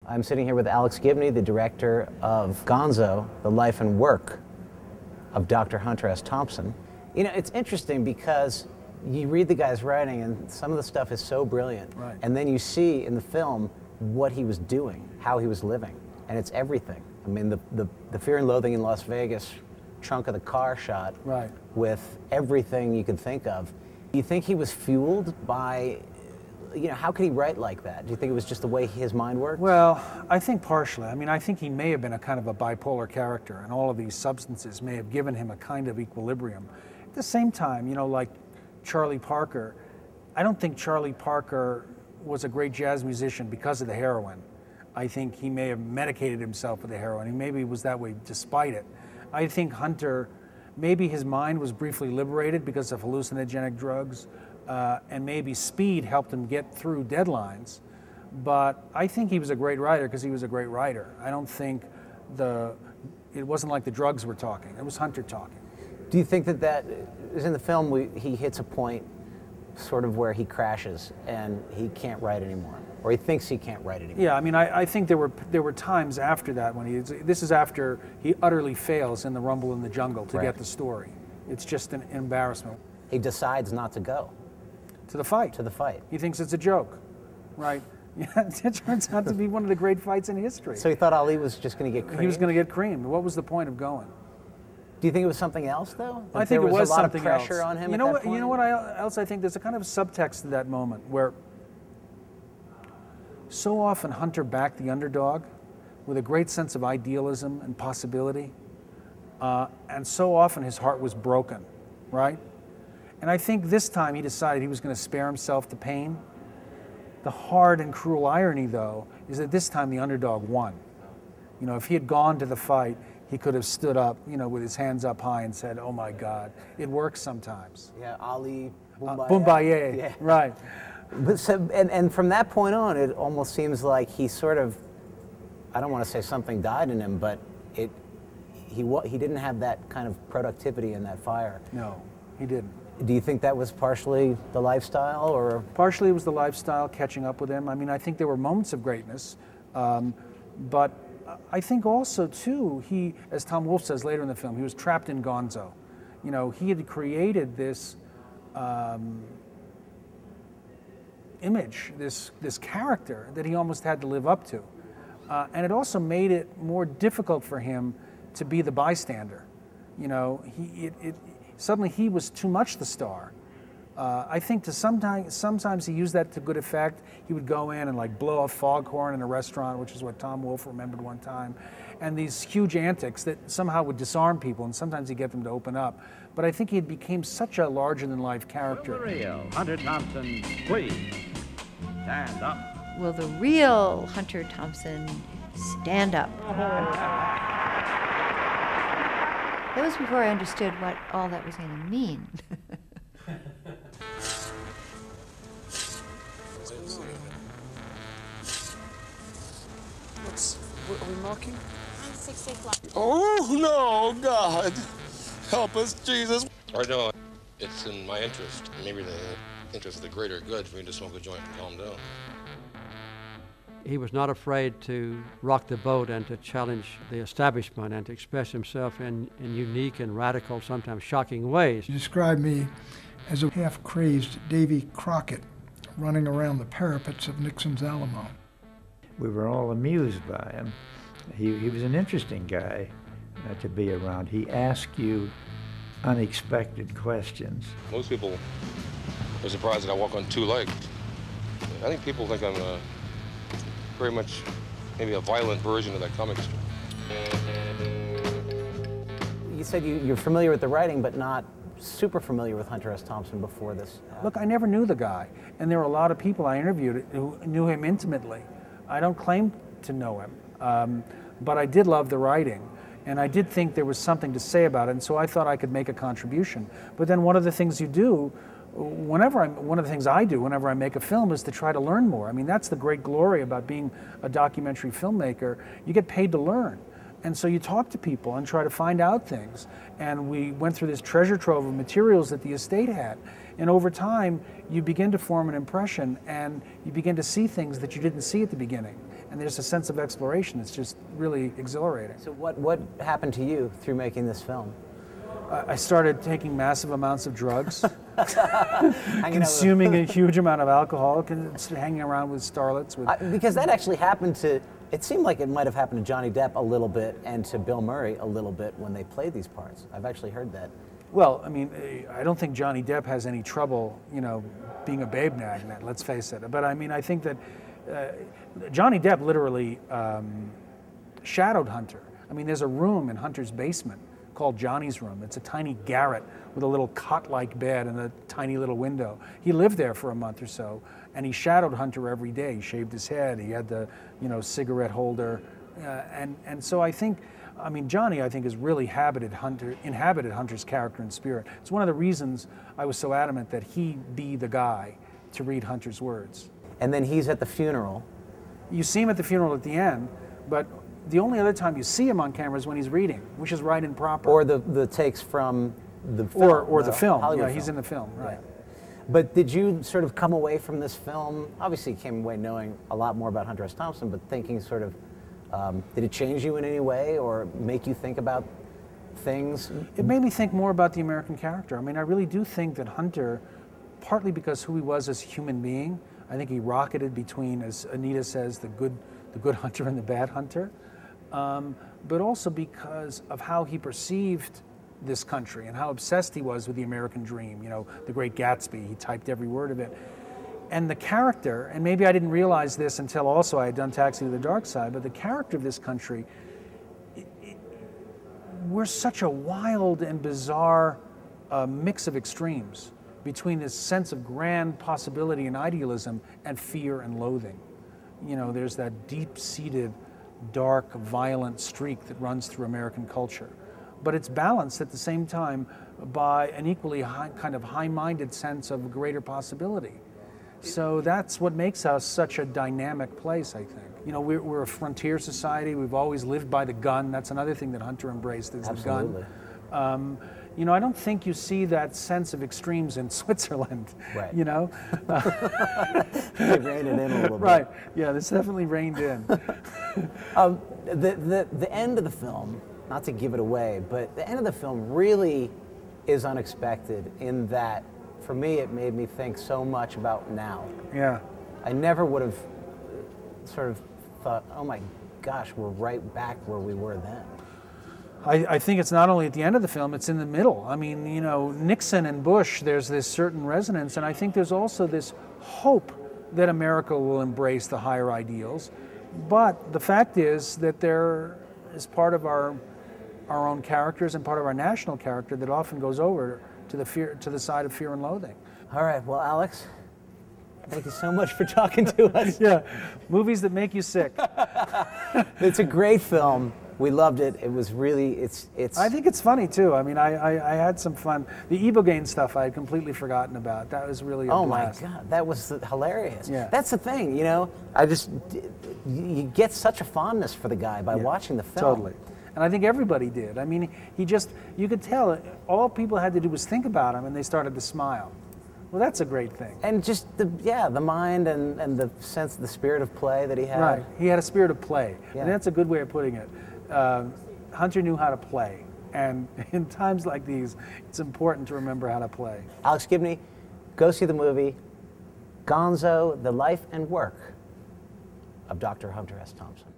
I'm sitting here with Alex Gibney, the director of Gonzo, the life and work of Dr. Hunter S. Thompson. You know, it's interesting because you read the guy's writing and some of the stuff is so brilliant. Right. And then you see in the film what he was doing, how he was living, and it's everything. I mean, the Fear and Loathing in Las Vegas trunk of the car shot, right, with everything you could think of. Do you think he was fueled by, you know, how could he write like that? Do you think it was just the way his mind worked? Well, I think partially. I mean, I think he may have been a kind of a bipolar character, and all of these substances may have given him a kind of equilibrium. At the same time, you know, like Charlie Parker, I don't think Charlie Parker was a great jazz musician because of the heroin. I think he may have medicated himself with the heroin. He maybe was that way despite it. I think Hunter, maybe his mind was briefly liberated because of hallucinogenic drugs, and maybe speed helped him get through deadlines. But I think he was a great writer because he was a great writer. I don't think it wasn't like the drugs were talking. It was Hunter talking. Do you think that is in the film, he hits a point sort of where he crashes and he can't write anymore, or he thinks he can't write anymore? Yeah, I mean, I think there were times after that when this is after he utterly fails in the Rumble in the Jungle to get the story. It's just an embarrassment. He decides not to go. To the fight. To the fight. He thinks it's a joke, right? Yeah, it turns out to be one of the great fights in history. So he thought Ali was just going to get creamed? He was going to get creamed. What was the point of going? Do you think it was something else, though? I think it was something else. There was a lot of pressure on him at that point? You know what else I think? There's a kind of subtext to that moment where so often Hunter backed the underdog with a great sense of idealism and possibility, and so often his heart was broken, right? And I think this time he decided he was going to spare himself the pain. The hard and cruel irony, though, is that this time the underdog won. You know, if he had gone to the fight, he could have stood up, you know, with his hands up high and said, "Oh my God, it works sometimes." Yeah, Ali Boumbaye. Boumbaye, yeah. Right. But so, and from that point on, it almost seems like he sort of, I don't want to say something died in him, but he didn't have that kind of productivity in that fire. No, he didn't. Do you think that was partially the lifestyle, or? Partially it was the lifestyle catching up with him. I mean, I think there were moments of greatness, but I think also, too, he, as Tom Wolfe says later in the film, he was trapped in Gonzo. You know, he had created this image, this character that he almost had to live up to. And it also made it more difficult for him to be the bystander. You know, suddenly he was too much the star. I think sometimes he used that to good effect. He would go in and like blow a foghorn in a restaurant, which is what Tom Wolfe remembered one time, and these huge antics that somehow would disarm people, and sometimes he'd get them to open up. But I think he became such a larger-than-life character. Will the real Hunter Thompson, please stand up? Will the real Hunter Thompson stand up? That was before I understood what all that was going to mean. What are we marking? 6 o'clock. Oh, no, God. Help us, Jesus. I know it's in my interest, maybe the interest of the greater good, for me to smoke a joint and calm down. He was not afraid to rock the boat and to challenge the establishment and to express himself in unique and radical, sometimes shocking ways. He described me as a half-crazed Davy Crockett running around the parapets of Nixon's Alamo. We were all amused by him. He was an interesting guy to be around. He asked you unexpected questions. Most people are surprised that I walk on two legs. I think people think I'm very much maybe a violent version of that comic strip. You said you're familiar with the writing, but not super familiar with Hunter S. Thompson before this. Look, I never knew the guy, and there were a lot of people I interviewed who knew him intimately. I don't claim to know him, but I did love the writing, and I did think there was something to say about it, and so I thought I could make a contribution. But then one of the things you do, one of the things I do whenever I make a film is to try to learn more. I mean, that's the great glory about being a documentary filmmaker. You get paid to learn. And so you talk to people and try to find out things. And we went through this treasure trove of materials that the estate had. And over time, you begin to form an impression and you begin to see things that you didn't see at the beginning. and there's a sense of exploration that's just really exhilarating. So what happened to you through making this film? I started taking massive amounts of drugs, Hanging out consuming a huge amount of alcohol, hanging around with starlets. because that actually happened to, it seemed like it might have happened to Johnny Depp a little bit and to Bill Murray a little bit when they played these parts. I've actually heard that. Well, I mean, I don't think Johnny Depp has any trouble, you know, being a babe nag, let's face it. But I mean, I think that Johnny Depp literally shadowed Hunter. I mean, there's a room in Hunter's basement called Johnny's room. It's a tiny garret with a little cot-like bed and a tiny little window. He lived there for a month or so, and he shadowed Hunter every day. He shaved his head. He had the, you know, cigarette holder, and so I think, I mean, Johnny, I think, has really inhabited Hunter's character and spirit. It's one of the reasons I was so adamant that he be the guy to read Hunter's words. And then he's at the funeral. You see him at the funeral at the end, but the only other time you see him on camera is when he's reading, which is right and proper. Or the takes from the film. Or the film. Hollywood Yeah, he's film. in the film, right. But did you sort of come away from this film, obviously you came away knowing a lot more about Hunter S. Thompson, but thinking sort of, did it change you in any way or make you think about things? It made me think more about the American character. I mean, I really do think that Hunter, partly because who he was as a human being, I think he rocketed between, as Anita says, the good Hunter and the bad Hunter, but also because of how he perceived this country and how obsessed he was with the American dream, you know, the Great Gatsby. He typed every word of it. And the character, and maybe I didn't realize this until also I had done Taxi to the Dark Side, but the character of this country, we're such a wild and bizarre mix of extremes between this sense of grand possibility and idealism and fear and loathing. You know, there's that deep-seated, dark, violent streak that runs through American culture. But it's balanced at the same time by an equally high-minded sense of greater possibility. So that's what makes us such a dynamic place, I think. You know, we're a frontier society. We've always lived by the gun. That's another thing that Hunter embraced, is Absolutely. the gun. You know, I don't think you see that sense of extremes in Switzerland, Right. you know? They reined it in a little bit. Right, yeah, this definitely reined in. The end of the film, not to give it away, but the end of the film really is unexpected in that, for me, it made me think so much about now. Yeah. I never would have sort of thought, oh my gosh, we're right back where we were then. I think it's not only at the end of the film, it's in the middle. I mean, you know, Nixon and Bush, there's this certain resonance, and I think there's also this hope that America will embrace the higher ideals. But the fact is that there is part of our own characters and part of our national character that often goes over to the side of fear and loathing. All right, well, Alex, thank you so much for talking to us. Yeah, movies that make you sick. It's a great film. We loved it. It was really, it's. I think it's funny too. I mean, I had some fun. The Ibogaine stuff I had completely forgotten about. That was really a blast. My God, that was hilarious. Yeah. That's the thing, you know. You get such a fondness for the guy by watching the film. Totally. And I think everybody did. I mean, you could tell, all people had to do was think about him and they started to smile. Well, that's a great thing. And just the mind and the sense, the spirit of play that he had. Right, he had a spirit of play. Yeah. And that's a good way of putting it. Hunter knew how to play. And in times like these, it's important to remember how to play. Alex Gibney, go see the movie Gonzo, The Life and Work of Dr. Hunter S. Thompson.